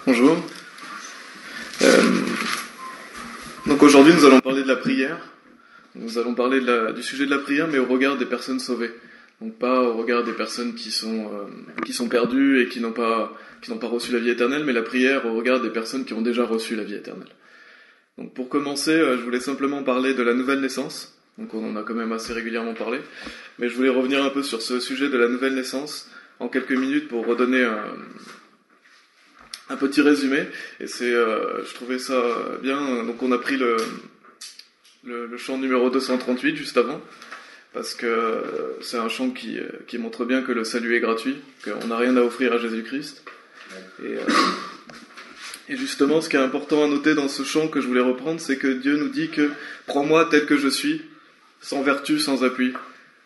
Bonjour. Donc aujourd'hui nous allons parler de la prière. Nous allons parler du sujet de la prière, mais au regard des personnes sauvées. Donc pas au regard des personnes qui sont perdues et qui n'ont pas reçu la vie éternelle, mais la prière au regard des personnes qui ont déjà reçu la vie éternelle. Donc pour commencer, je voulais simplement parler de la nouvelle naissance. Donc on en a quand même assez régulièrement parlé, mais je voulais revenir un peu sur ce sujet de la nouvelle naissance en quelques minutes pour redonner un petit résumé. Et je trouvais ça bien. Donc on a pris le chant numéro 238 juste avant, parce que c'est un chant qui montre bien que le salut est gratuit, qu'on n'a rien à offrir à Jésus-Christ. Et justement, ce qui est important à noter dans ce chant que je voulais reprendre, c'est que Dieu nous dit que « Prends-moi tel que je suis, sans vertu, sans appui ».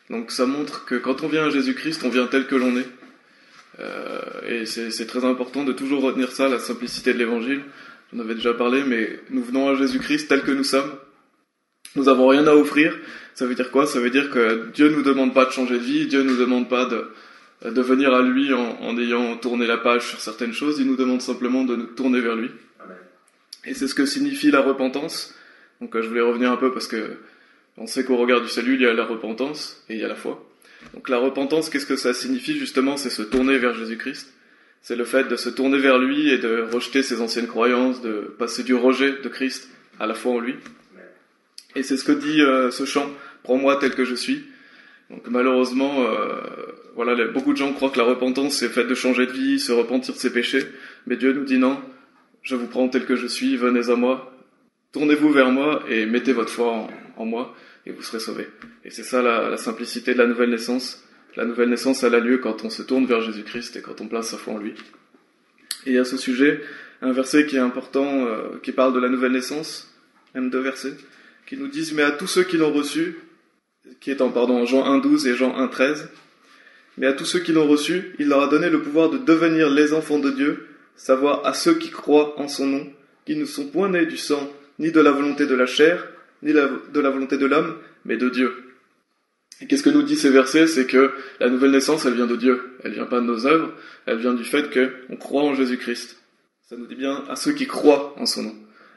Donc ça montre que quand on vient à Jésus-Christ, on vient tel que l'on est. Et c'est très important de toujours retenir ça, la simplicité de l'évangile. J'en avais déjà parlé, mais nous venons à Jésus-Christ tel que nous sommes. Nous n'avons rien à offrir. Ça veut dire quoi? Ça veut dire que Dieu ne nous demande pas de changer de vie, Dieu ne nous demande pas de venir à lui en ayant tourné la page sur certaines choses, il nous demande simplement de nous tourner vers lui. Amen. Et c'est ce que signifie la repentance. Donc je voulais revenir un peu parce que on sait qu'au regard du salut, il y a la repentance et il y a la foi. Donc la repentance, qu'est-ce que ça signifie justement? C'est se tourner vers Jésus-Christ. C'est le fait de se tourner vers lui et de rejeter ses anciennes croyances, de passer du rejet de Christ à la foi en lui. Et c'est ce que dit ce chant, « Prends-moi tel que je suis ». Donc malheureusement, beaucoup de gens croient que la repentance, c'est le fait de changer de vie, se repentir de ses péchés. Mais Dieu nous dit non, je vous prends tel que je suis, venez à moi, tournez-vous vers moi et mettez votre foi en moi et vous serez sauvés. Et c'est ça la simplicité de la nouvelle naissance. La nouvelle naissance, elle a lieu quand on se tourne vers Jésus-Christ et quand on place sa foi en lui. Et à ce sujet, un verset qui est important, qui parle de la nouvelle naissance, même deux versets, qui nous disent « Mais à tous ceux qui l'ont reçu », qui est en Jean 1,12 et Jean 1,13, « Mais à tous ceux qui l'ont reçu, il leur a donné le pouvoir de devenir les enfants de Dieu, savoir à ceux qui croient en son nom, qui ne sont point nés du sang, ni de la volonté de la chair, ni de la volonté de l'homme, mais de Dieu. » Et qu'est-ce que nous dit ces versets? C'est que la nouvelle naissance, elle vient de Dieu. Elle vient pas de nos œuvres, elle vient du fait qu'on croit en Jésus-Christ. Ça nous dit bien à ceux qui croient en son nom.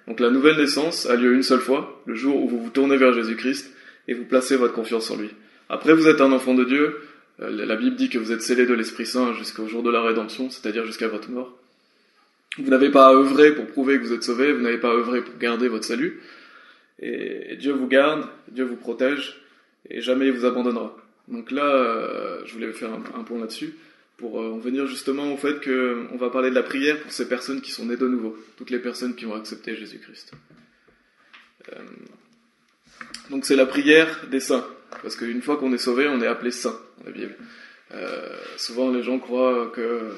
Donc la nouvelle naissance a lieu une seule fois, le jour où vous vous tournez vers Jésus-Christ et vous placez votre confiance en lui. Après, vous êtes un enfant de Dieu. La Bible dit que vous êtes scellés de l'Esprit Saint jusqu'au jour de la rédemption, c'est-à-dire jusqu'à votre mort. Vous n'avez pas à œuvrer pour prouver que vous êtes sauvé, vous n'avez pas à œuvrer pour garder votre salut. Et Dieu vous garde, Dieu vous protège, et jamais il vous abandonnera. Donc là, je voulais faire un point là-dessus, pour en venir justement au fait qu'on va parler de la prière pour ces personnes qui sont nées de nouveau, toutes les personnes qui ont accepté Jésus-Christ. Donc c'est la prière des saints, parce qu'une fois qu'on est sauvé, on est appelé saint dans la Bible. Souvent les gens croient que,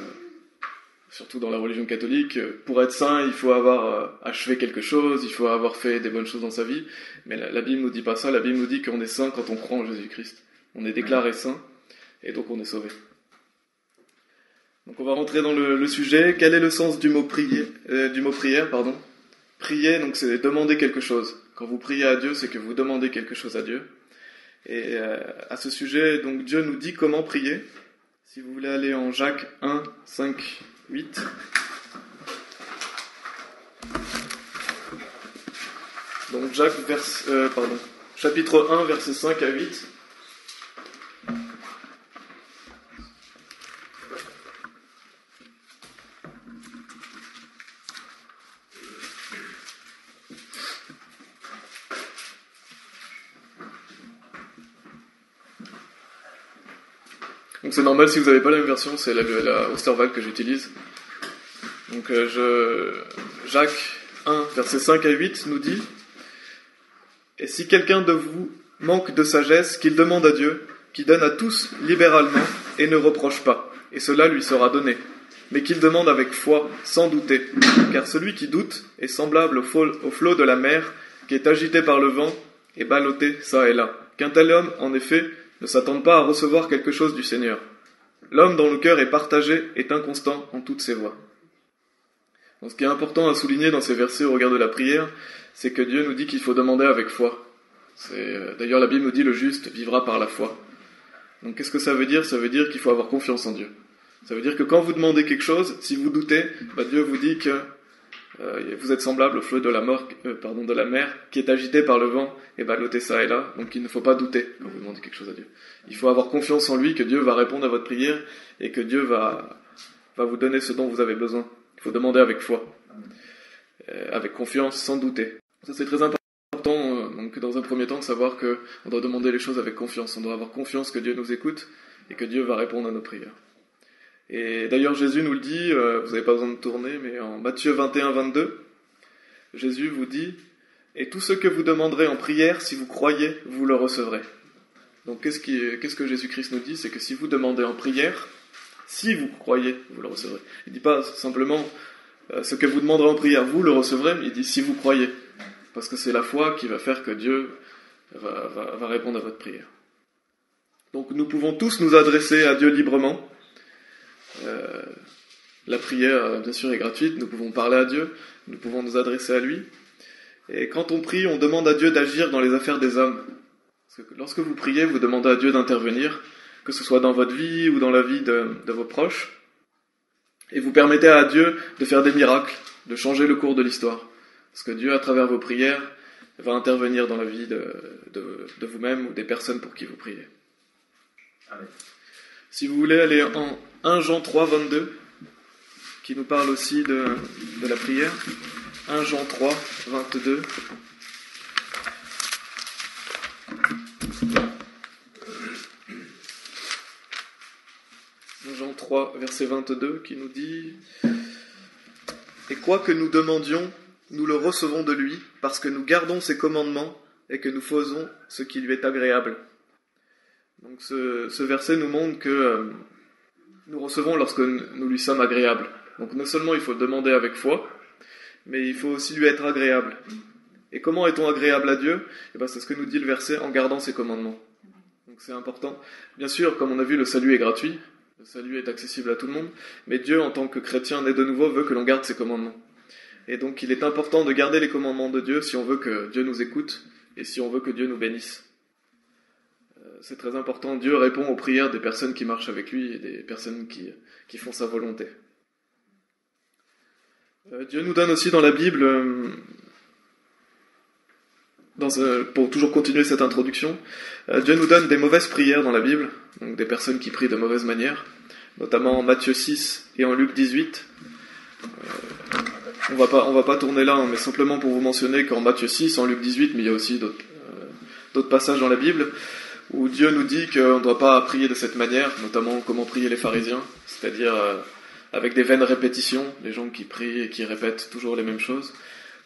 surtout dans la religion catholique, pour être saint, il faut avoir achevé quelque chose, il faut avoir fait des bonnes choses dans sa vie, mais la Bible nous dit pas ça, la Bible nous dit qu'on est saint quand on croit en Jésus-Christ. On est déclaré saint, et donc on est sauvé. Donc on va rentrer dans le sujet. Quel est le sens du mot prière? Prier, donc c'est demander quelque chose. Quand vous priez à Dieu, c'est que vous demandez quelque chose à Dieu. Et à ce sujet, donc Dieu nous dit comment prier. Si vous voulez aller en Jacques 1, 5, 8. Donc chapitre 1, versets 5 à 8. Donc c'est normal si vous n'avez pas la même version, c'est la Osterwald que j'utilise. Donc Jacques 1, versets 5 à 8 nous dit « Et si quelqu'un de vous manque de sagesse, qu'il demande à Dieu, qui donne à tous libéralement et ne reproche pas, et cela lui sera donné. Mais qu'il demande avec foi, sans douter, car celui qui doute est semblable au flot de la mer, qui est agité par le vent et ballotté çà et là. Qu'un tel homme, en effet, ne s'attendent pas à recevoir quelque chose du Seigneur. L'homme dont le cœur est partagé est inconstant en toutes ses voies. » Donc, ce qui est important à souligner dans ces versets au regard de la prière, c'est que Dieu nous dit qu'il faut demander avec foi. D'ailleurs, la Bible nous dit le juste vivra par la foi. Donc qu'est-ce que ça veut dire? Ça veut dire qu'il faut avoir confiance en Dieu. Ça veut dire que quand vous demandez quelque chose, si vous doutez, Dieu vous dit que vous êtes semblable au flot de la mer qui est agité par le vent et ballotté ça et là. Donc il ne faut pas douter quand vous demandez quelque chose à Dieu. Il faut avoir confiance en lui, que Dieu va répondre à votre prière et que Dieu va vous donner ce dont vous avez besoin. Il faut demander avec foi, avec confiance, sans douter. Ça c'est très important, donc dans un premier temps, de savoir qu'on doit demander les choses avec confiance. On doit avoir confiance que Dieu nous écoute et que Dieu va répondre à nos prières. Et d'ailleurs Jésus nous le dit, vous n'avez pas besoin de tourner, mais en Matthieu 21-22, Jésus vous dit « Et tout ce que vous demanderez en prière, si vous croyez, vous le recevrez. » Donc qu'est-ce que Jésus-Christ nous dit? C'est que si vous demandez en prière, si vous croyez, vous le recevrez. Il ne dit pas simplement ce que vous demanderez en prière, vous le recevrez, mais il dit si vous croyez. Parce que c'est la foi qui va faire que Dieu va répondre à votre prière. Donc nous pouvons tous nous adresser à Dieu librement. La prière, bien sûr, est gratuite. Nous pouvons parler à Dieu, nous pouvons nous adresser à lui. Et quand on prie, on demande à Dieu d'agir dans les affaires des hommes. Parce que lorsque vous priez, vous demandez à Dieu d'intervenir, que ce soit dans votre vie ou dans la vie de vos proches. Et vous permettez à Dieu de faire des miracles, de changer le cours de l'histoire. Parce que Dieu, à travers vos prières, va intervenir dans la vie de vous-même ou des personnes pour qui vous priez. Amen. Si vous voulez aller en 1 Jean 3, 22, qui nous parle aussi de la prière. 1 Jean 3, 22. Jean 3, verset 22, qui nous dit « Et quoi que nous demandions, nous le recevons de lui, parce que nous gardons ses commandements et que nous faisons ce qui lui est agréable. » Donc ce verset nous montre que nous recevons lorsque nous lui sommes agréables. Donc non seulement il faut le demander avec foi, mais il faut aussi lui être agréable. Et comment est-on agréable à Dieu? C'est ce que nous dit le verset, en gardant ses commandements. Donc c'est important. Bien sûr, comme on a vu, le salut est gratuit. Le salut est accessible à tout le monde, mais Dieu, en tant que chrétien né de nouveau, veut que l'on garde ses commandements. Et donc il est important de garder les commandements de Dieu si on veut que Dieu nous écoute et si on veut que Dieu nous bénisse. C'est très important. Dieu répond aux prières des personnes qui marchent avec lui et des personnes qui font sa volonté. Dieu nous donne aussi dans la Bible, pour toujours continuer cette introduction, Dieu nous donne des mauvaises prières dans la Bible, donc des personnes qui prient de mauvaise manière, notamment en Matthieu 6 et en Luc 18. On va pas tourner là, mais simplement pour vous mentionner qu'en Matthieu 6, en Luc 18, mais il y a aussi d'autres passages dans la Bible, où Dieu nous dit qu'on ne doit pas prier de cette manière, notamment comment prier les pharisiens, c'est-à-dire avec des vaines répétitions, les gens qui prient et qui répètent toujours les mêmes choses,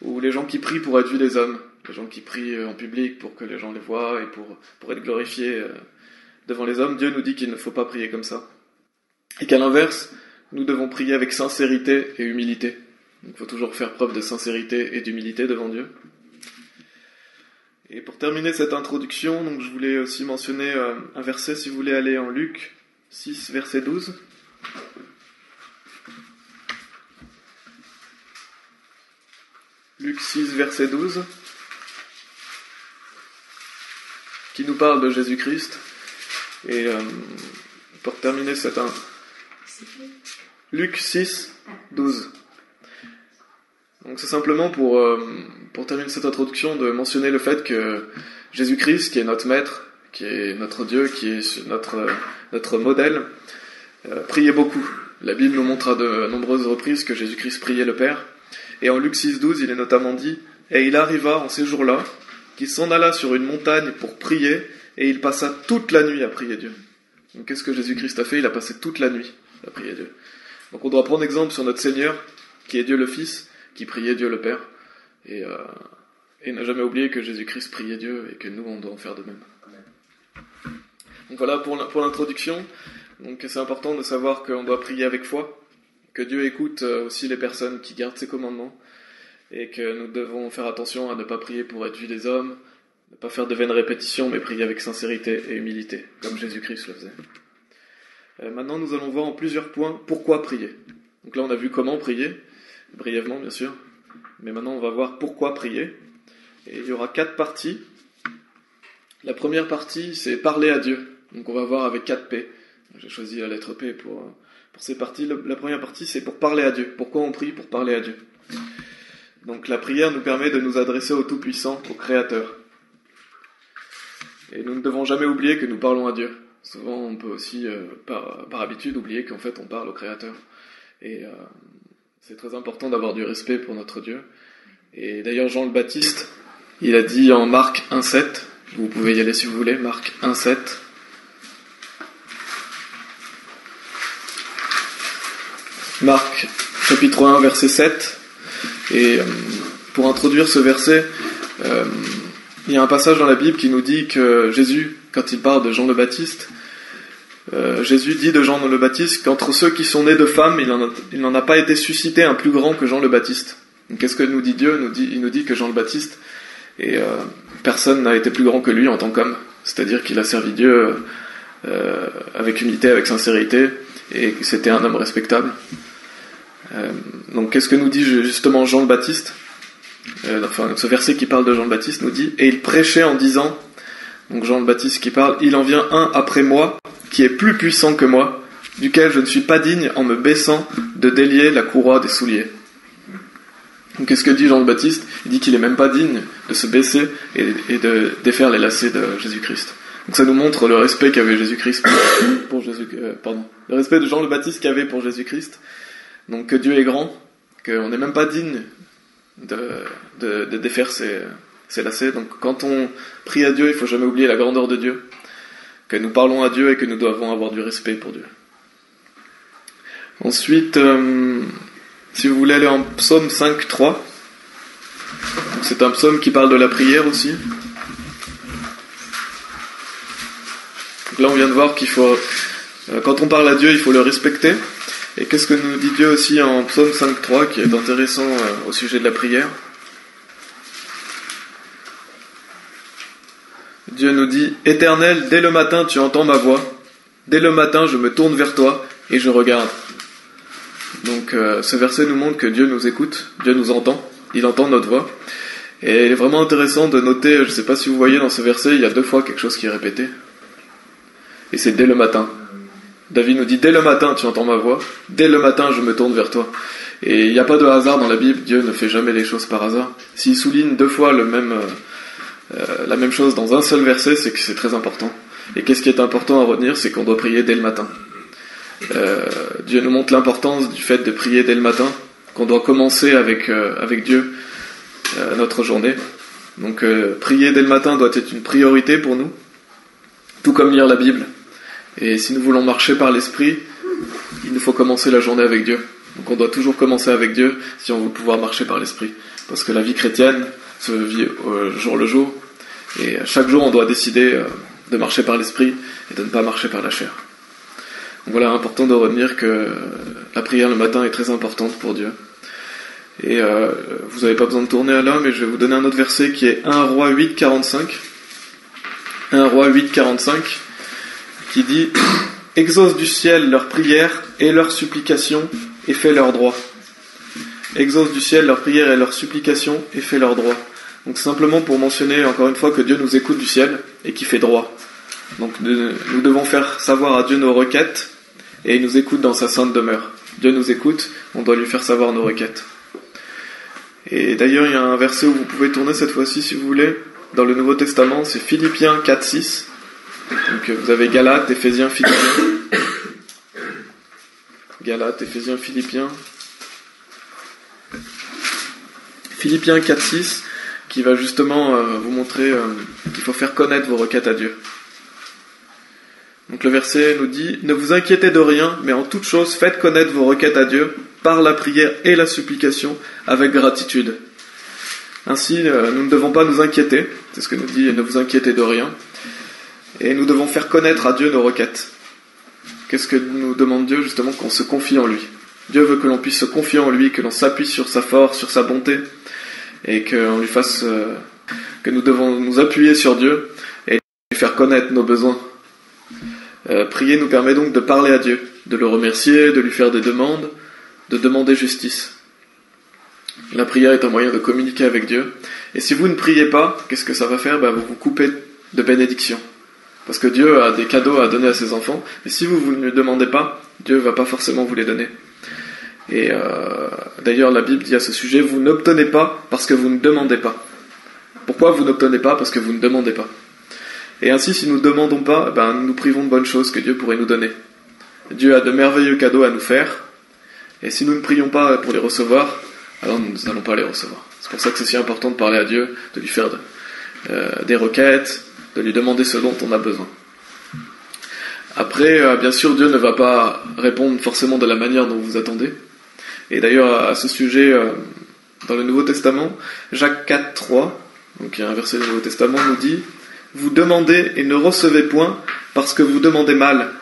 ou les gens qui prient pour être vus des hommes, les gens qui prient en public pour que les gens les voient et pour être glorifiés devant les hommes. Dieu nous dit qu'il ne faut pas prier comme ça. Et qu'à l'inverse, nous devons prier avec sincérité et humilité. Donc, il faut toujours faire preuve de sincérité et d'humilité devant Dieu. Et pour terminer cette introduction, donc je voulais aussi mentionner un verset, si vous voulez aller en Luc 6, verset 12. Luc 6, verset 12, qui nous parle de Jésus-Christ. Et pour terminer cette... Luc 6, 12. Donc c'est simplement pour terminer cette introduction de mentionner le fait que Jésus-Christ, qui est notre maître, qui est notre Dieu, qui est notre modèle, priait beaucoup. La Bible nous montre à de nombreuses reprises que Jésus-Christ priait le Père. Et en Luc 6, 12, il est notamment dit « Et il arriva en ces jours-là, qu'il s'en alla sur une montagne pour prier, et il passa toute la nuit à prier Dieu. » Donc qu'est-ce que Jésus-Christ a fait? Il a passé toute la nuit à prier Dieu. Donc on doit prendre exemple sur notre Seigneur, qui est Dieu le Fils, qui priait Dieu le Père, et n'a jamais oublié que Jésus-Christ priait Dieu, et que nous, on doit en faire de même. Donc voilà pour l'introduction. Donc c'est important de savoir qu'on doit prier avec foi, que Dieu écoute aussi les personnes qui gardent ses commandements, et que nous devons faire attention à ne pas prier pour être vus des hommes, ne pas faire de vaines répétitions, mais prier avec sincérité et humilité, comme Jésus-Christ le faisait. Maintenant, nous allons voir en plusieurs points pourquoi prier. Donc là, on a vu comment prier, brièvement bien sûr, mais maintenant on va voir pourquoi prier. Et il y aura 4 parties. La première partie, c'est parler à Dieu. Donc on va voir avec 4 P. J'ai choisi la lettre P pour La première partie, c'est pour parler à Dieu. Pourquoi on prie? Pour parler à Dieu. Donc la prière nous permet de nous adresser au Tout-Puissant, au Créateur. Et nous ne devons jamais oublier que nous parlons à Dieu. Souvent, on peut aussi, par habitude, oublier qu'en fait, on parle au Créateur. Et c'est très important d'avoir du respect pour notre Dieu. Et d'ailleurs, Jean le Baptiste, il a dit en Marc 1,7, vous pouvez y aller si vous voulez, Marc 1,7. Marc, chapitre 1, verset 7. Et pour introduire ce verset, il y a un passage dans la Bible qui nous dit que Jésus, quand il parle de Jean le Baptiste, Jésus dit de Jean le Baptiste qu'entre ceux qui sont nés de femmes, il n'en a pas été suscité un plus grand que Jean le Baptiste. Donc, qu'est-ce que nous dit Dieu? Il nous dit que Jean le Baptiste, personne n'a été plus grand que lui en tant qu'homme. C'est-à-dire qu'il a servi Dieu avec humilité, avec sincérité, et que c'était un homme respectable. Donc qu'est-ce que nous dit justement Jean le Baptiste? Ce verset qui parle de Jean le Baptiste nous dit « Et il prêchait en disant », donc Jean le Baptiste qui parle, « Il en vient un après moi, qui est plus puissant que moi, duquel je ne suis pas digne en me baissant de délier la courroie des souliers. » Donc qu'est-ce que dit Jean le Baptiste? Il dit qu'il n'est même pas digne de se baisser et de défaire les lacets de Jésus-Christ. Donc ça nous montre le respect qu'avait Jésus-Christ le respect de Jean le Baptiste qu'avait pour Jésus-Christ. Donc que Dieu est grand, qu'on n'est même pas digne de défaire ses lacets. Donc quand on prie à Dieu, il ne faut jamais oublier la grandeur de Dieu, que nous parlons à Dieu et que nous devons avoir du respect pour Dieu. Ensuite, si vous voulez aller en psaume 5.3, c'est un psaume qui parle de la prière aussi. Donc là on vient de voir qu'il faut, quand on parle à Dieu, il faut le respecter. Et qu'est-ce que nous dit Dieu aussi en psaume 5.3 qui est intéressant au sujet de la prière? Dieu nous dit « Éternel, dès le matin tu entends ma voix, dès le matin je me tourne vers toi et je regarde. » Donc ce verset nous montre que Dieu nous écoute, Dieu nous entend, il entend notre voix. Et il est vraiment intéressant de noter, je ne sais pas si vous voyez dans ce verset, il y a 2 fois quelque chose qui est répété. Et c'est dès le matin. David nous dit, dès le matin tu entends ma voix, dès le matin je me tourne vers toi. Et il n'y a pas de hasard dans la Bible, Dieu ne fait jamais les choses par hasard. S'il souligne 2 fois la même chose dans un seul verset, c'est que c'est très important. Et qu'est-ce qui est important à retenir, c'est qu'on doit prier dès le matin. Dieu nous montre l'importance du fait de prier dès le matin, qu'on doit commencer avec Dieu notre journée. Donc prier dès le matin doit être une priorité pour nous, tout comme lire la Bible. Et si nous voulons marcher par l'Esprit, il nous faut commencer la journée avec Dieu. Donc on doit toujours commencer avec Dieu si on veut pouvoir marcher par l'Esprit. Parce que la vie chrétienne se vit jour le jour, et chaque jour on doit décider de marcher par l'Esprit et de ne pas marcher par la chair. Donc voilà, important de retenir que la prière le matin est très importante pour Dieu. Et vous n'avez pas besoin de tourner à là, mais je vais vous donner un autre verset qui est 1 Roi 8, 45. 1 Roi 8, 45, qui dit « Exauce du ciel leurs prières et leurs supplications et fais leur droit. » Exauce du ciel leurs prières et leurs supplications et fais leur droit. Donc simplement pour mentionner encore une fois que Dieu nous écoute du ciel et qui fait droit. Donc nous devons faire savoir à Dieu nos requêtes et il nous écoute dans sa sainte demeure. Dieu nous écoute, on doit lui faire savoir nos requêtes. Et d'ailleurs il y a un verset où vous pouvez tourner cette fois-ci si vous voulez, dans le Nouveau Testament, c'est Philippiens 4, 6. Donc vous avez Galates, Éphésiens, Philippiens. Galates, Éphésiens, Philippiens. Philippiens 4, 6, qui va justement vous montrer qu'il faut faire connaître vos requêtes à Dieu. Donc le verset nous dit « Ne vous inquiétez de rien, mais en toute chose faites connaître vos requêtes à Dieu par la prière et la supplication avec gratitude. » Ainsi, nous ne devons pas nous inquiéter, c'est ce que nous dit « Ne vous inquiétez de rien ». Et nous devons faire connaître à Dieu nos requêtes. Qu'est-ce que nous demande Dieu? Justement, qu'on se confie en lui. Dieu veut que l'on puisse se confier en lui, que l'on s'appuie sur sa force, sur sa bonté, et qu'on lui fasse, que nous devons nous appuyer sur Dieu et lui faire connaître nos besoins. Prier nous permet donc de parler à Dieu, de le remercier, de lui faire des demandes, de demander justice. La prière est un moyen de communiquer avec Dieu. Et si vous ne priez pas, qu'est-ce que ça va faire? Vous vous coupez de bénédiction. Parce que Dieu a des cadeaux à donner à ses enfants. Et si vous ne lui demandez pas, Dieu va pas forcément vous les donner. Et d'ailleurs, la Bible dit à ce sujet, vous n'obtenez pas parce que vous ne demandez pas. Pourquoi vous n'obtenez pas? Parce que vous ne demandez pas. Et ainsi, si nous ne demandons pas, nous nous privons de bonnes choses que Dieu pourrait nous donner. Dieu a de merveilleux cadeaux à nous faire, et si nous ne prions pas pour les recevoir, alors nous n'allons pas les recevoir. C'est pour ça que c'est si important de parler à Dieu, de lui faire des requêtes, de lui demander ce dont on a besoin. Après, bien sûr, Dieu ne va pas répondre forcément de la manière dont vous attendez. Et d'ailleurs, à ce sujet, dans le Nouveau Testament, Jacques 4, 3, donc il y a un verset du Nouveau Testament, nous dit « Vous demandez et ne recevez point parce que vous demandez mal,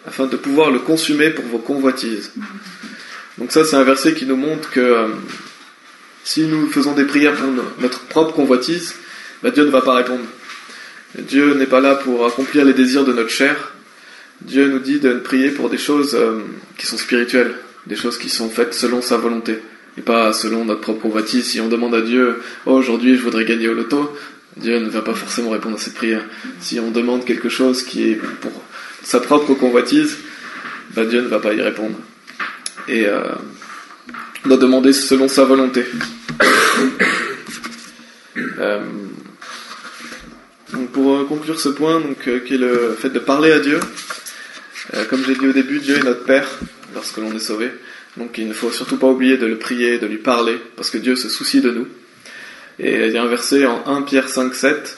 afin de pouvoir le consumer pour vos convoitises. » Donc ça, c'est un verset qui nous montre que si nous faisons des prières pour notre propre convoitise, Dieu ne va pas répondre. Dieu n'est pas là pour accomplir les désirs de notre chair. Dieu nous dit de prier pour des choses qui sont spirituelles, des choses qui sont faites selon sa volonté, et pas selon notre propre convoitise. Si on demande à Dieu « Oh, aujourd'hui je voudrais gagner au loto », Dieu ne va pas forcément répondre à cette prière. Si on demande quelque chose qui est pour sa propre convoitise, Dieu ne va pas y répondre. Et on doit demander selon sa volonté. Donc pour conclure ce point, qui est le fait de parler à Dieu, comme j'ai dit au début, Dieu est notre Père lorsque l'on est sauvé. Donc il ne faut surtout pas oublier de le prier, de lui parler, parce que Dieu se soucie de nous. Et il y a un verset en 1 Pierre 5, 7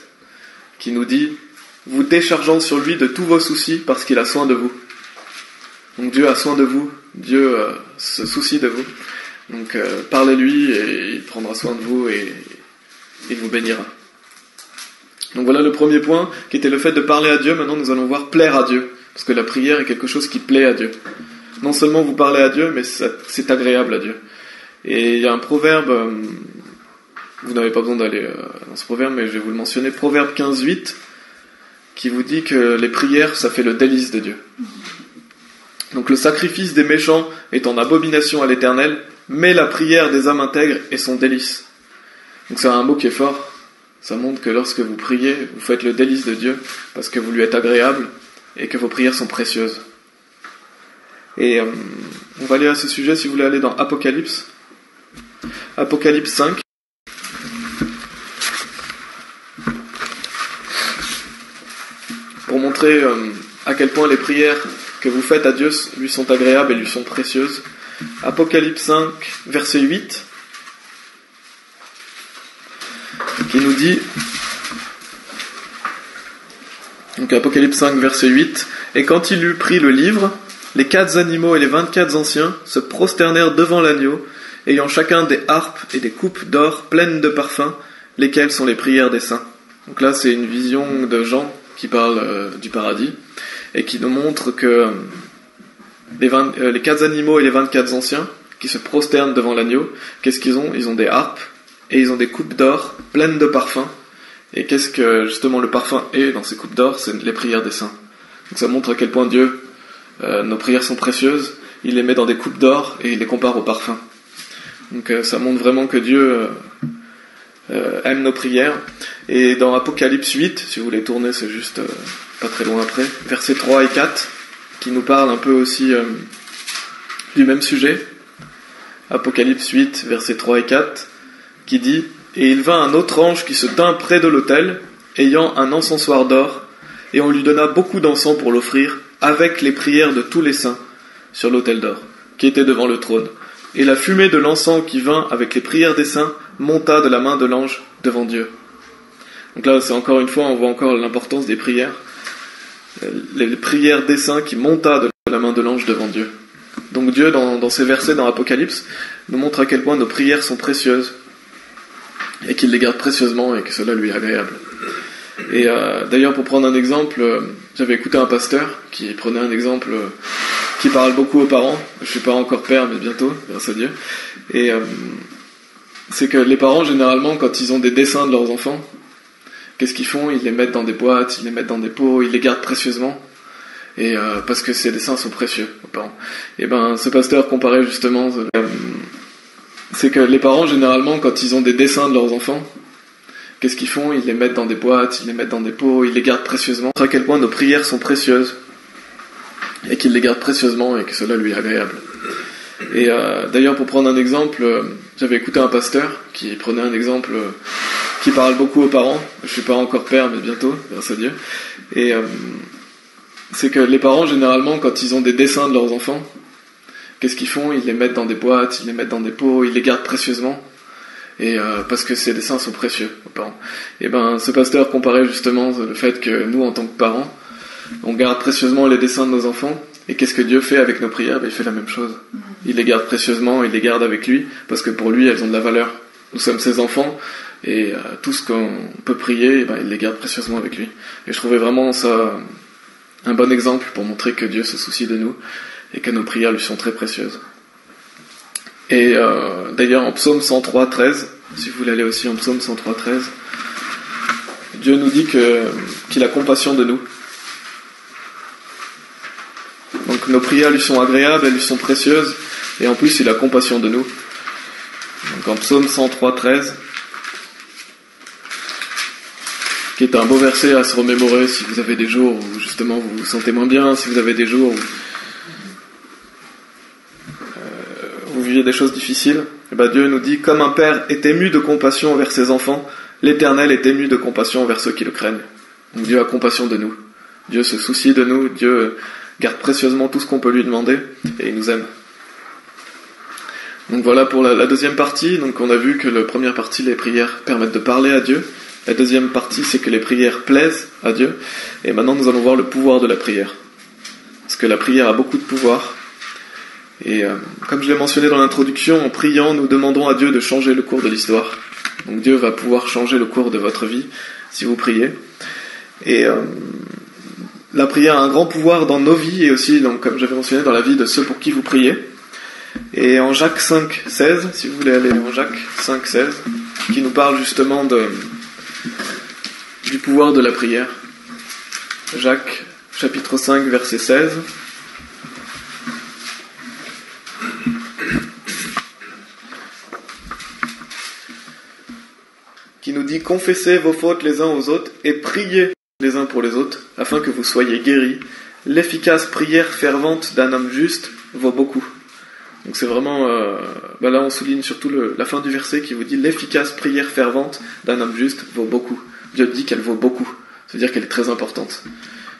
qui nous dit « Vous déchargeant sur lui de tous vos soucis parce qu'il a soin de vous. » Donc Dieu a soin de vous, Dieu se soucie de vous. Donc parlez-lui et il prendra soin de vous et il vous bénira. Donc voilà le premier point qui était le fait de parler à Dieu. Maintenant nous allons voir plaire à Dieu, parce que la prière est quelque chose qui plaît à Dieu. Non seulement vous parlez à Dieu, mais c'est agréable à Dieu. Et il y a un proverbe, vous n'avez pas besoin d'aller dans ce proverbe, mais je vais vous le mentionner, Proverbe 15, 8, qui vous dit que les prières, ça fait le délice de Dieu. Donc le sacrifice des méchants est en abomination à l'Éternel, mais la prière des âmes intègres est son délice. Donc c'est un mot qui est fort. Ça montre que lorsque vous priez, vous faites le délice de Dieu, parce que vous lui êtes agréable et que vos prières sont précieuses. Et on va aller à ce sujet, si vous voulez aller dans Apocalypse. Apocalypse 5. Pour montrer à quel point les prières que vous faites à Dieu lui sont agréables et lui sont précieuses. Apocalypse 5, verset 8, qui nous dit, donc Apocalypse 5, verset 8, « Et quand il eut pris le livre, les 4 animaux et les 24 anciens se prosternèrent devant l'agneau, ayant chacun des harpes et des coupes d'or pleines de parfums, lesquelles sont les prières des saints. » Donc là, c'est une vision de Jean qui parle du paradis, et qui nous montre que les 4 animaux et les 24 anciens, qui se prosternent devant l'agneau, qu'est-ce qu'ils ont? Ils ont des harpes, et ils ont des coupes d'or pleines de parfums. Et qu'est-ce que justement le parfum est dans ces coupes d'or? C'est les prières des saints. Donc ça montre à quel point Dieu, nos prières sont précieuses, il les met dans des coupes d'or et il les compare au parfum. Donc ça montre vraiment que Dieu aime nos prières. Et dans Apocalypse 8, si vous voulez tourner, c'est juste pas très loin après, versets 3 et 4, qui nous parle un peu aussi du même sujet. Apocalypse 8, versets 3 et 4, qui dit « Et il vint un autre ange qui se tint près de l'autel, ayant un encensoir d'or, et on lui donna beaucoup d'encens pour l'offrir, avec les prières de tous les saints, sur l'autel d'or, qui était devant le trône. Et la fumée de l'encens qui vint avec les prières des saints monta de la main de l'ange devant Dieu. » Donc là, c'est encore une fois, on voit encore l'importance des prières. Les prières des saints qui monta de la main de l'ange devant Dieu. Donc Dieu, dans ces versets dans l'Apocalypse, nous montre à quel point nos prières sont précieuses, et qu'il les garde précieusement, et que cela lui est agréable. Et d'ailleurs, pour prendre un exemple, j'avais écouté un pasteur qui prenait un exemple qui parle beaucoup aux parents. Je suis pas encore père, mais bientôt, grâce à Dieu. Et c'est que les parents, généralement, quand ils ont des dessins de leurs enfants, qu'est-ce qu'ils font? Ils les mettent dans des boîtes, ils les mettent dans des pots, ils les gardent précieusement. Et parce que ces dessins sont précieux aux parents. Et ce pasteur comparait justement, c'est que les parents, généralement, quand ils ont des dessins de leurs enfants, qu'est-ce qu'ils font? Ils les mettent dans des boîtes, ils les mettent dans des pots, ils les gardent précieusement. À quel point nos prières sont précieuses. et qu'il les garde précieusement et que cela lui est agréable. Et d'ailleurs, pour prendre un exemple, j'avais écouté un pasteur qui prenait un exemple qui parle beaucoup aux parents. Je suis pas encore père, mais bientôt, grâce à Dieu. Et c'est que les parents, généralement, quand ils ont des dessins de leurs enfants, qu'est-ce qu'ils font? Ils les mettent dans des boîtes, ils les mettent dans des pots, ils les gardent précieusement. Et parce que ces dessins sont précieux aux parents. Et ben, ce pasteur comparait justement le fait que nous, en tant que parents, on garde précieusement les dessins de nos enfants. Et qu'est-ce que Dieu fait avec nos prières? Ben, il fait la même chose. Il les garde précieusement, il les garde avec lui, parce que pour lui, elles ont de la valeur. Nous sommes ses enfants, et tout ce qu'on peut prier, ben, il les garde précieusement avec lui. Et je trouvais vraiment ça un bon exemple pour montrer que Dieu se soucie de nous, et que nos prières lui sont très précieuses. Et d'ailleurs, en psaume 103, 13, si vous voulez aller aussi en psaume 103, 13, Dieu nous dit qu'il a compassion de nous. Donc nos prières lui sont agréables, elles lui sont précieuses, et en plus il a compassion de nous. Donc en psaume 103, 13, qui est un beau verset à se remémorer si vous avez des jours où justement vous vous sentez moins bien, si vous avez des jours où vous vivez des choses difficiles. Et ben Dieu nous dit: comme un père est ému de compassion envers ses enfants, l'Éternel est ému de compassion envers ceux qui le craignent. Donc Dieu a compassion de nous. Dieu se soucie de nous, Dieu garde précieusement tout ce qu'on peut lui demander, et il nous aime. Donc voilà pour la deuxième partie. Donc on a vu que la première partie, les prières permettent de parler à Dieu. La deuxième partie, c'est que les prières plaisent à Dieu. Et maintenant nous allons voir le pouvoir de la prière. Parce que la prière a beaucoup de pouvoir. Et comme je l'ai mentionné dans l'introduction, en priant, nous demandons à Dieu de changer le cours de l'histoire. Donc Dieu va pouvoir changer le cours de votre vie si vous priez. Et la prière a un grand pouvoir dans nos vies et aussi, donc, comme j'avais mentionné, dans la vie de ceux pour qui vous priez. Et en Jacques 5, 16, si vous voulez aller en Jacques 5, 16, qui nous parle justement du pouvoir de la prière. Jacques, chapitre 5, verset 16. Qui nous dit: confessez vos fautes les uns aux autres et priez les uns pour les autres, afin que vous soyez guéris. L'efficace prière fervente d'un homme juste vaut beaucoup. Donc c'est vraiment... là on souligne surtout la fin du verset qui vous dit: l'efficace prière fervente d'un homme juste vaut beaucoup. Dieu dit qu'elle vaut beaucoup. Ça veut dire qu'elle est très importante.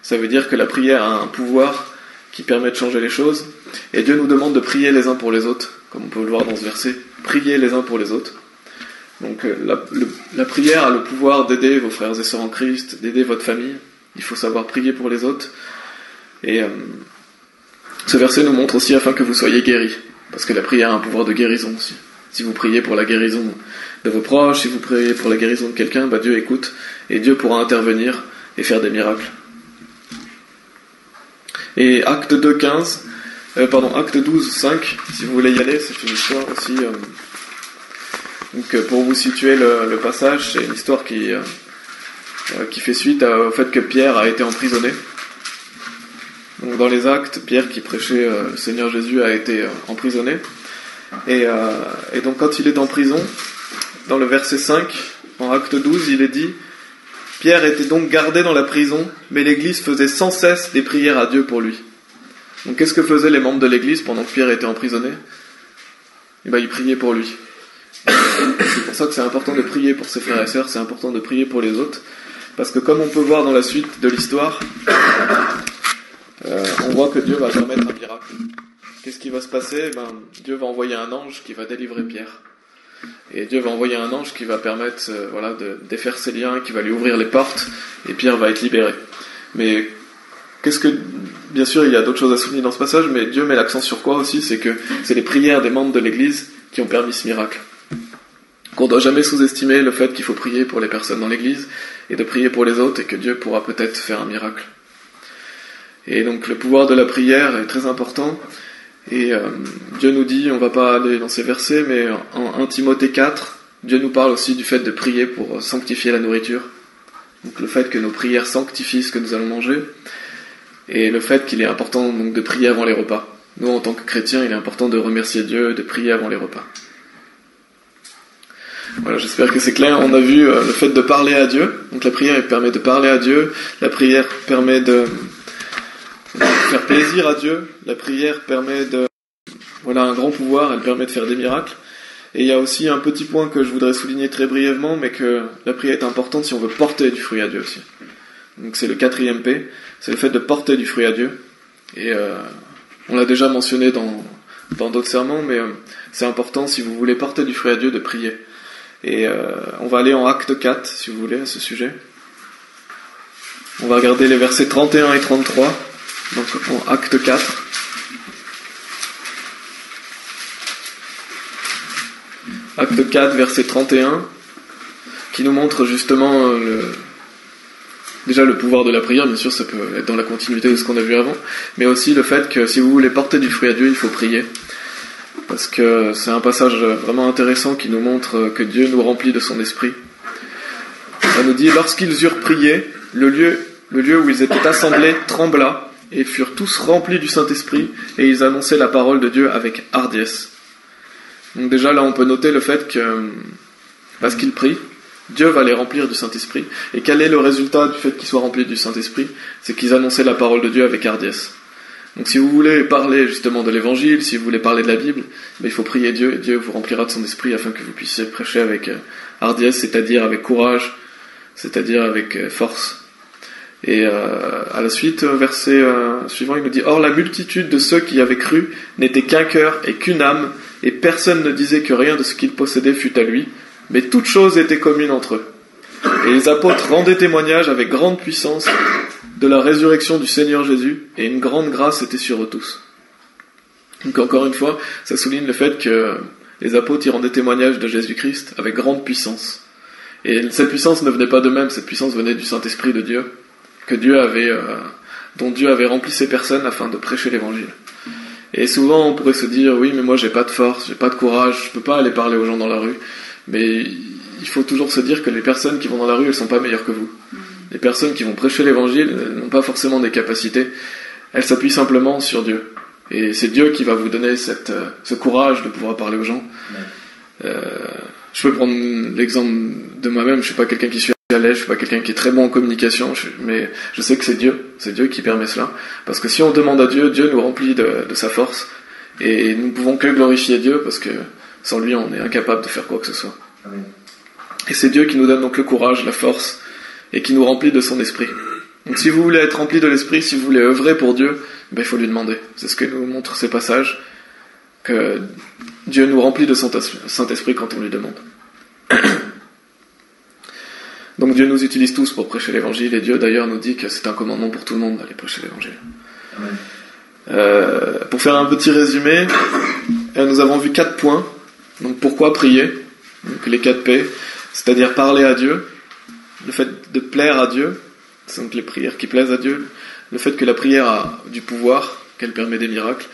Ça veut dire que la prière a un pouvoir qui permet de changer les choses. Et Dieu nous demande de prier les uns pour les autres, comme on peut le voir dans ce verset. Priez les uns pour les autres. Donc la prière a le pouvoir d'aider vos frères et sœurs en Christ, d'aider votre famille. Il faut savoir prier pour les autres. Et ce verset nous montre aussi afin que vous soyez guéris. Parce que la prière a un pouvoir de guérison aussi. Si vous priez pour la guérison de vos proches, si vous priez pour la guérison de quelqu'un, Dieu écoute. Et Dieu pourra intervenir et faire des miracles. Et Acte 12, 5, si vous voulez y aller, c'est une histoire aussi... Donc pour vous situer le passage, c'est une histoire qui fait suite au fait que Pierre a été emprisonné. Donc dans les Actes, Pierre qui prêchait le Seigneur Jésus a été emprisonné. Et donc quand il est en prison, dans le verset 5, en Acte 12, il est dit: Pierre était donc gardé dans la prison, mais l'Église faisait sans cesse des prières à Dieu pour lui. Donc qu'est-ce que faisaient les membres de l'Église pendant que Pierre était emprisonné? Ils priaient pour lui. C'est pour ça que c'est important de prier pour ses frères et sœurs, c'est important de prier pour les autres, parce que comme on peut voir dans la suite de l'histoire, on voit que Dieu va permettre un miracle. Qu'est-ce qui va se passer? Dieu va envoyer un ange qui va délivrer Pierre. Et Dieu va envoyer un ange qui va permettre de défaire ses liens, qui va lui ouvrir les portes, et Pierre va être libéré. Mais bien sûr, il y a d'autres choses à souligner dans ce passage, mais Dieu met l'accent sur quoi aussi? C'est que c'est les prières des membres de l'Église qui ont permis ce miracle. Qu'on ne doit jamais sous-estimer le fait qu'il faut prier pour les personnes dans l'Église et de prier pour les autres, et que Dieu pourra peut-être faire un miracle. Et donc le pouvoir de la prière est très important. Et Dieu nous dit, on ne va pas aller dans ces versets, mais en 1 Timothée 4, Dieu nous parle aussi du fait de prier pour sanctifier la nourriture. Donc le fait que nos prières sanctifient ce que nous allons manger, et le fait qu'il est important donc de prier avant les repas. Nous, en tant que chrétiens, il est important de remercier Dieu, de prier avant les repas. Voilà, j'espère que c'est clair. On a vu le fait de parler à Dieu. Donc la prière, elle permet de parler à Dieu. La prière permet Pour faire plaisir à Dieu, la prière permet un grand pouvoir, elle permet de faire des miracles. Et il y a aussi un petit point que je voudrais souligner très brièvement, mais que la prière est importante si on veut porter du fruit à Dieu aussi. Donc c'est le 4e P, c'est le fait de porter du fruit à Dieu. Et on l'a déjà mentionné dans d'autres sermons, mais c'est important si vous voulez porter du fruit à Dieu de prier. Et on va aller en Acte 4, si vous voulez, à ce sujet. On va regarder les versets 31 et 33, donc en Acte 4. Acte 4, verset 31, qui nous montre justement déjà le pouvoir de la prière. Bien sûr, ça peut être dans la continuité de ce qu'on a vu avant, mais aussi le fait que si vous voulez porter du fruit à Dieu, il faut prier. Parce que c'est un passage vraiment intéressant qui nous montre que Dieu nous remplit de son esprit. Ça nous dit, lorsqu'ils eurent prié, le lieu où ils étaient assemblés trembla, et furent tous remplis du Saint-Esprit, et ils annonçaient la parole de Dieu avec hardiesse. Donc déjà là on peut noter le fait que parce qu'ils prient, Dieu va les remplir du Saint-Esprit. Et quel est le résultat du fait qu'ils soient remplis du Saint-Esprit? C'est qu'ils annonçaient la parole de Dieu avec hardiesse. Donc si vous voulez parler justement de l'Évangile, si vous voulez parler de la Bible, il faut prier Dieu, et Dieu vous remplira de son esprit afin que vous puissiez prêcher avec hardiesse, c'est-à-dire avec courage, c'est-à-dire avec force. Et à la suite, verset suivant, il nous dit « Or la multitude de ceux qui avaient cru n'était qu'un cœur et qu'une âme, et personne ne disait que rien de ce qu'il possédait fût à lui, mais toutes choses étaient communes entre eux. Et les apôtres rendaient témoignage avec grande puissance de la résurrection du Seigneur Jésus, et une grande grâce était sur eux tous. » Donc encore une fois, ça souligne le fait que les apôtres y rendaient témoignage de Jésus-Christ avec grande puissance. Et cette puissance ne venait pas d'eux-mêmes, cette puissance venait du Saint-Esprit de Dieu, dont Dieu avait rempli ces personnes afin de prêcher l'Évangile. Et souvent on pourrait se dire, oui mais moi j'ai pas de force, j'ai pas de courage, je peux pas aller parler aux gens dans la rue. Mais il faut toujours se dire que les personnes qui vont dans la rue, elles sont pas meilleures que vous. Les personnes qui vont prêcher l'Évangile, elles n'ont pas forcément des capacités, elles s'appuient simplement sur Dieu. Et c'est Dieu qui va vous donner ce courage de pouvoir parler aux gens. Je peux prendre l'exemple de moi-même, je suis pas quelqu'un qui suis à l'aise, je suis pas quelqu'un qui est très bon en communication, mais je sais que c'est Dieu qui permet cela. Parce que si on demande à Dieu, Dieu nous remplit de sa force, et nous ne pouvons que glorifier Dieu, parce que sans lui on est incapable de faire quoi que ce soit. Amen. Et c'est Dieu qui nous donne donc le courage, la force, et qui nous remplit de son esprit. Donc si vous voulez être rempli de l'esprit, si vous voulez œuvrer pour Dieu, il faut lui demander. C'est ce que nous montrent ces passages, que Dieu nous remplit de son Saint-Esprit quand on lui demande. Donc Dieu nous utilise tous pour prêcher l'Évangile, et Dieu d'ailleurs nous dit que c'est un commandement pour tout le monde d'aller prêcher l'Évangile. Pour faire un petit résumé, nous avons vu 4 points. Donc pourquoi prier? Donc les 4 P, c'est-à-dire parler à Dieu, le fait de plaire à Dieu, c'est donc les prières qui plaisent à Dieu, le fait que la prière a du pouvoir, qu'elle permet des miracles,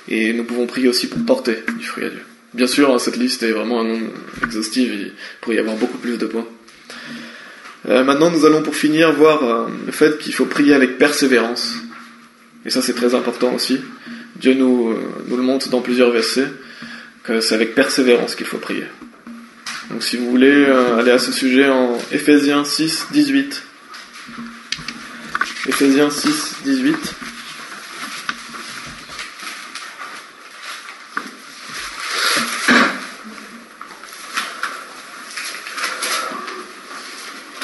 et nous pouvons prier aussi pour porter du fruit à Dieu. Bien sûr, cette liste est vraiment un nombre exhaustif, il pourrait y avoir beaucoup plus de points. Maintenant, nous allons pour finir voir le fait qu'il faut prier avec persévérance. Et ça, c'est très important aussi. Dieu nous le montre dans plusieurs versets, que c'est avec persévérance qu'il faut prier. Donc si vous voulez aller à ce sujet en Éphésiens 6, 18. Éphésiens 6, 18.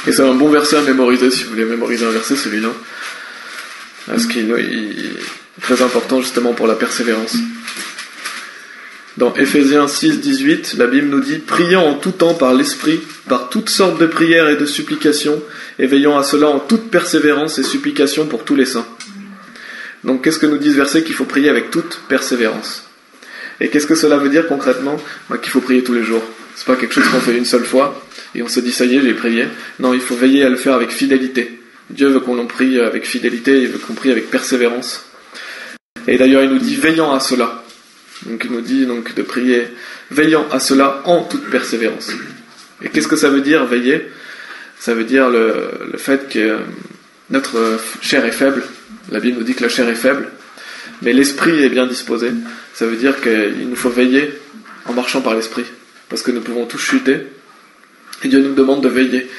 Et c'est un bon verset à mémoriser si vous voulez mémoriser un verset, celui-là. Parce qu'il est très important justement pour la persévérance. Dans Éphésiens 6, 18, la Bible nous dit « Priant en tout temps par l'Esprit, par toutes sortes de prières et de supplications, et veillant à cela en toute persévérance et supplication pour tous les saints. » Donc qu'est-ce que nous dit ce verset? Qu'il faut prier avec toute persévérance. Et qu'est-ce que cela veut dire concrètement? Qu'il faut prier tous les jours. C'est pas quelque chose qu'on fait une seule fois, et on se dit « ça y est, j'ai prié ». Non, il faut veiller à le faire avec fidélité. Dieu veut qu'on en prie avec fidélité, il veut qu'on prie avec persévérance. Et d'ailleurs, il nous dit « veillant à cela ». Donc il nous dit donc de prier veillant à cela en toute persévérance. Et qu'est-ce que ça veut dire veiller? Ça veut dire le fait que notre chair est faible. La Bible nous dit que la chair est faible, mais l'esprit est bien disposé. Ça veut dire qu'il nous faut veiller en marchant par l'esprit, parce que nous pouvons tous chuter. Et Dieu nous demande de veiller.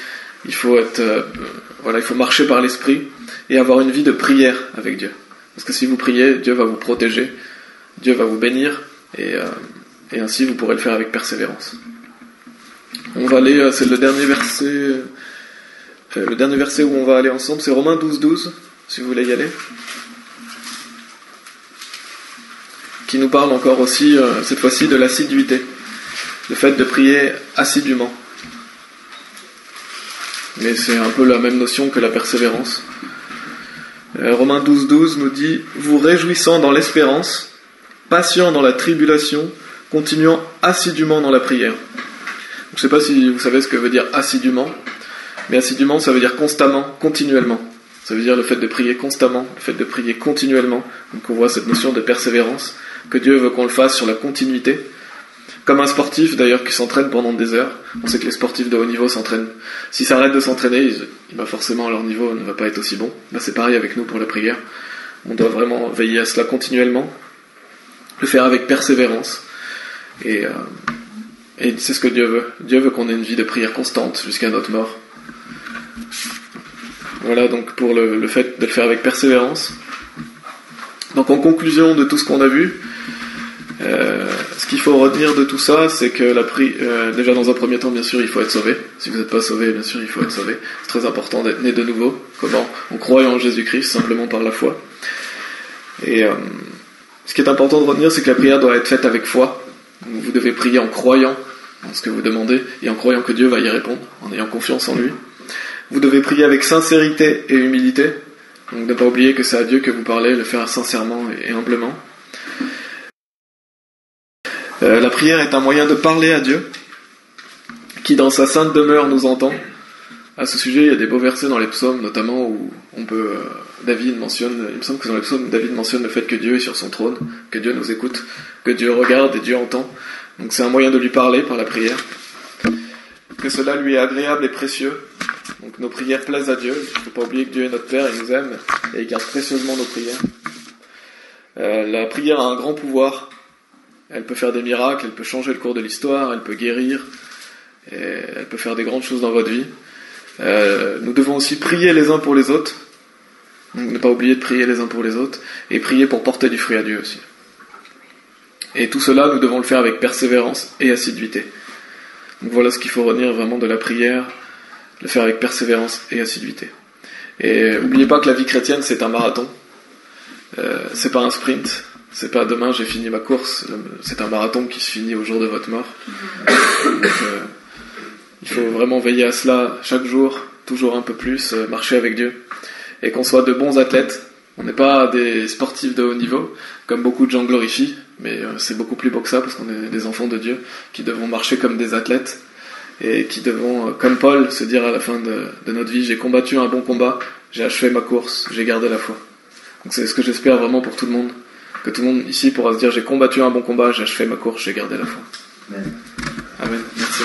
Il faut il faut marcher par l'esprit et avoir une vie de prière avec Dieu. Parce que si vous priez, Dieu va vous protéger, Dieu va vous bénir, et ainsi vous pourrez le faire avec persévérance. On va aller, c'est le dernier verset où on va aller ensemble, c'est Romains 12, si vous voulez y aller, qui nous parle encore aussi, cette fois-ci, de l'assiduité, le fait de prier assidûment. Mais c'est un peu la même notion que la persévérance. Romains 12 nous dit « Vous réjouissant dans l'espérance, patient dans la tribulation, continuant assidûment dans la prière. » Je ne sais pas si vous savez ce que veut dire assidûment, mais assidûment ça veut dire constamment, continuellement. Ça veut dire le fait de prier constamment, le fait de prier continuellement. Donc on voit cette notion de persévérance, que Dieu veut qu'on le fasse sur la continuité. Comme un sportif d'ailleurs qui s'entraîne pendant des heures. On sait que les sportifs de haut niveau s'entraînent. S'ils s'arrêtent de s'entraîner, forcément leur niveau ne va pas être aussi bon. C'est pareil avec nous pour la prière. On doit vraiment veiller à cela continuellement, le faire avec persévérance. Et c'est ce que Dieu veut. Dieu veut qu'on ait une vie de prière constante jusqu'à notre mort. Voilà donc pour le fait de le faire avec persévérance. Donc en conclusion de tout ce qu'on a vu, ce qu'il faut retenir de tout ça, c'est que déjà dans un premier temps, bien sûr, il faut être sauvé. Si vous n'êtes pas sauvé, bien sûr, il faut être sauvé. C'est très important d'être né de nouveau. Comment? En croyant en Jésus-Christ, simplement par la foi. Et ce qui est important de retenir, c'est que la prière doit être faite avec foi. Donc, vous devez prier en croyant en ce que vous demandez et en croyant que Dieu va y répondre, en ayant confiance en lui. Vous devez prier avec sincérité et humilité. Donc ne pas oublier que c'est à Dieu que vous parlez, le faire sincèrement et humblement. La prière est un moyen de parler à Dieu, qui dans sa sainte demeure nous entend. À ce sujet, il y a des beaux versets dans les psaumes, notamment où David mentionne, il me semble que dans les psaumes, David mentionne le fait que Dieu est sur son trône, que Dieu nous écoute, que Dieu regarde et Dieu entend. Donc c'est un moyen de lui parler par la prière. Que cela lui est agréable et précieux. Donc nos prières plaisent à Dieu. Il ne faut pas oublier que Dieu est notre Père, il nous aime et il garde précieusement nos prières. La prière a un grand pouvoir. Elle peut faire des miracles, elle peut changer le cours de l'histoire, elle peut guérir, et elle peut faire des grandes choses dans votre vie. Nous devons aussi prier les uns pour les autres. Donc ne pas oublier de prier les uns pour les autres et prier pour porter du fruit à Dieu aussi. Et tout cela, nous devons le faire avec persévérance et assiduité. Donc voilà ce qu'il faut retenir vraiment de la prière, le faire avec persévérance et assiduité. Et n'oubliez pas que la vie chrétienne, c'est un marathon. C'est pas un sprint. C'est pas demain j'ai fini ma course. C'est un marathon qui se finit au jour de votre mort. Donc, il faut vraiment veiller à cela chaque jour, toujours un peu plus, marcher avec Dieu. Et qu'on soit de bons athlètes. On n'est pas des sportifs de haut niveau, comme beaucoup de gens glorifient, mais c'est beaucoup plus beau que ça, parce qu'on est des enfants de Dieu, qui devons marcher comme des athlètes, et qui devons, comme Paul, se dire à la fin de notre vie, j'ai combattu un bon combat, j'ai achevé ma course, j'ai gardé la foi. Donc c'est ce que j'espère vraiment pour tout le monde, que tout le monde ici pourra se dire, j'ai combattu un bon combat, j'ai achevé ma course, j'ai gardé la foi. Amen. Amen. Merci.